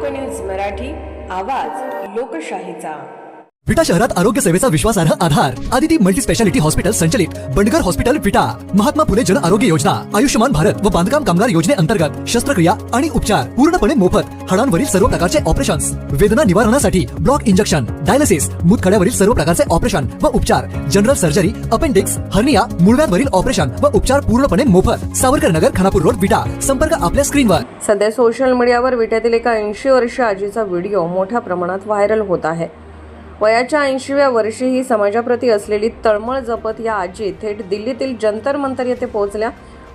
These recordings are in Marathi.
लोकन्यूज मराठी, आवाज लोकशाहीचा। विटा शहरात आरोग्य सेवेचा विश्वासार्ह आधार आदिती मल्टी स्पेशालिटी हॉस्पिटल संचलित बंडगर हॉस्पिटल विटा, महात्मा फुले जन आरोग्य योजना, आयुष्यमान भारत व बांधकाम कामगार योजनेअंतर्गत शस्त्रक्रिया आणि उपचार पूर्णपणे मोफत, हाडांवरील सर्व प्रकारचे ऑपरेशन्स, वेदना निवारणासाठी ब्लॉक इंजेक्शन, डायलिसिस, मूतखड्यावरील सर्व प्रकारचे ऑपरेशन व उपचार, जनरल सर्जरी, अपेंडिक्स, हर्निया, मूळव्याधवरील ऑपरेशन व उपचार पूर्णपणे मोफत। सावरकर नगर, खानापूर रोड, विटा। संपर्क आपल्या स्क्रीनवर। सध्या सोशल मीडियावर विट्यातील एका 80 वर्षीय आजीचा व्हिडिओ मोठ्या प्रमाणात व्हायरल होत आहे। वयाच्या 80व्या वर्षी ही समाजाप्रती असलेली तळमळ जपत या आजी थेट दिल्लीतील जंतर मंतर येथे पोहोचल्या।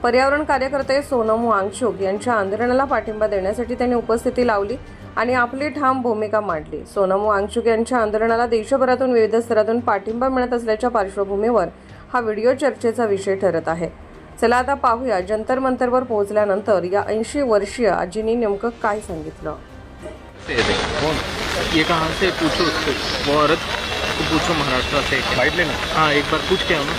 पर्यावरण कार्यकर्ते सोनम वांगचुक यांच्या आंदोलनाला पाठिंबा देण्यासाठी त्यांनी उपस्थिती लावली आणि आपली ठाम भूमिका मांडली। सोनम वांगचुक यांच्या आंदोलनाला देशभरातून विविध स्तरातून पाठिंबा मिळत असल्याच्या पार्श्वभूमीवर हा व्हिडिओ चर्चेचा विषय ठरत आहे। चला आता पाहूया जंतर मंतरवर पोहोचल्यानंतर या 80 वर्षीय आजींनी नेमकं काय सांगितलं। ये कहाँ से पूछो उससे, वो औरत को पूछो महाराष्ट्र से बाइट लेना। हाँ एक बार पूछ के आओ ना।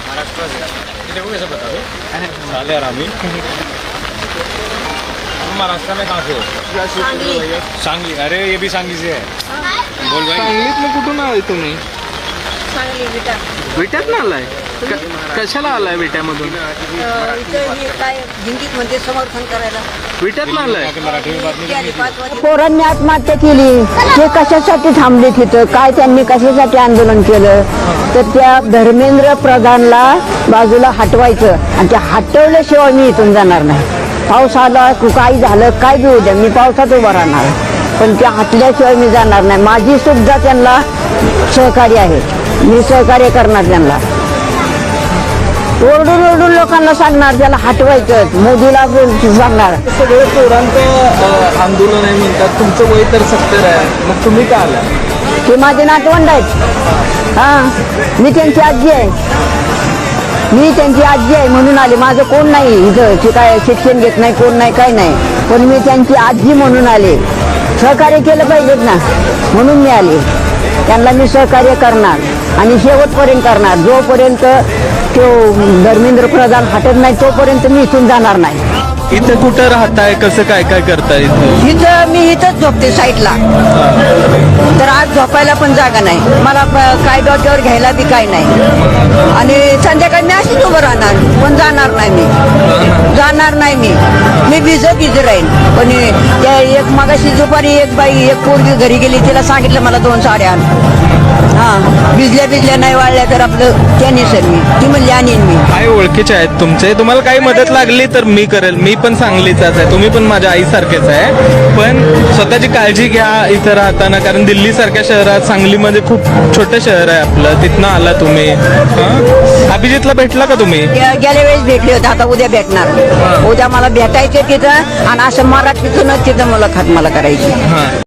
महाराष्ट्र से देखो कैसे बता दो साले यार आमी महाराष्ट्र में कहाँ से हो? सांगली। अरे ये भी सांगली से है। बोल भाई। सांगलीत में कुठून आलाय तुम्ही? सांगली विटा विट्यात ना आलाय? कशाला आलाय विट्यामधून? काय हिंदीत म्हणजे समर्थन करायला विट्यात ना आलाय? मराठी में बात नहीं। पोरांनी आत्महत्या केली, ते कशासाठी थांबले तिथं, काय त्यांनी कशासाठी आंदोलन केलं, तर त्या धर्मेंद्र प्रधानला बाजूला हटवायचं आणि त्या हटवल्याशिवाय मी इथून जाणार नाही। पाऊस आला काही झालं काय बी उद्या मी पावसात उभा राहणार, पण त्या हटल्याशिवाय मी जाणार नाही। माझी सुद्धा त्यांना सहकार्य आहे, मी सहकार्य करणार त्यांना। ओरडून ओरडून लोकांना सांगणार त्याला हटवायचं, मोदीला सांगणार। सगळे पोरांचं आंदोलन आहे म्हणतात, तुमचं वय तर 70 आहे, मग तुम्ही का आलाय? ते माझे नातवंड आहेत। हा, मी त्यांची आजी आहे, मी त्यांची आजी आहे म्हणून आले। माझं कोण नाही इथं, ते काय शिक्षण घेत नाही, कोण नाही, काय नाही, पण मी त्यांची आजी म्हणून आले। सहकार्य केलं पाहिजेत ना, म्हणून मी आले। त्यांना मी सहकार्य करणार आणि शेवटपर्यंत करणार। जोपर्यंत तो धर्मेंद्र प्रधान हटत नाही तोपर्यंत मी इथून जाणार नाही। इथं कुठं राहताय, कसं काय काय करताय इथं? इथं मी इथंच झोपते साईडला, तर आज झोपायला पण जागा नाही मला, काय डोक्यावर घ्यायला बी काय नाही, आणि संध्याकाळी मी अशीच उभं राहणार, पण जाणार नाही मी भिजत राहीन। पण त्या एक मगाशी दुपारी एक बाई एक पोरगी घरी गेली, तिला सांगितलं मला 2 साड्या आण। हा, भिजल्या नाही वाळल्या तर आपलं त्यांनी सर मी ती म्हणली आणीन मी। काय ओळखीचे आहेत तुमचे? तुम्हाला काही मदत लागली तर मी करेल, मी पण सांगलीचाच आहे, तुम्ही पण माझ्या आईसारखेच आहे, पण स्वतःची काळजी घ्या इथं राहताना, कारण दिल्ली सारख्या शहरात सांगलीमध्ये खूप छोटं शहर आहे आपलं, तिथनं आला तुम्ही। अभिजितला भेटला का तुम्ही? गेल्या वेळेस भेटले होते, आता उद्या भेटणार। उद्या मला भेटायचे तिथं आणि असं मराठीतूनच तिथं मुलाखत मला करायची।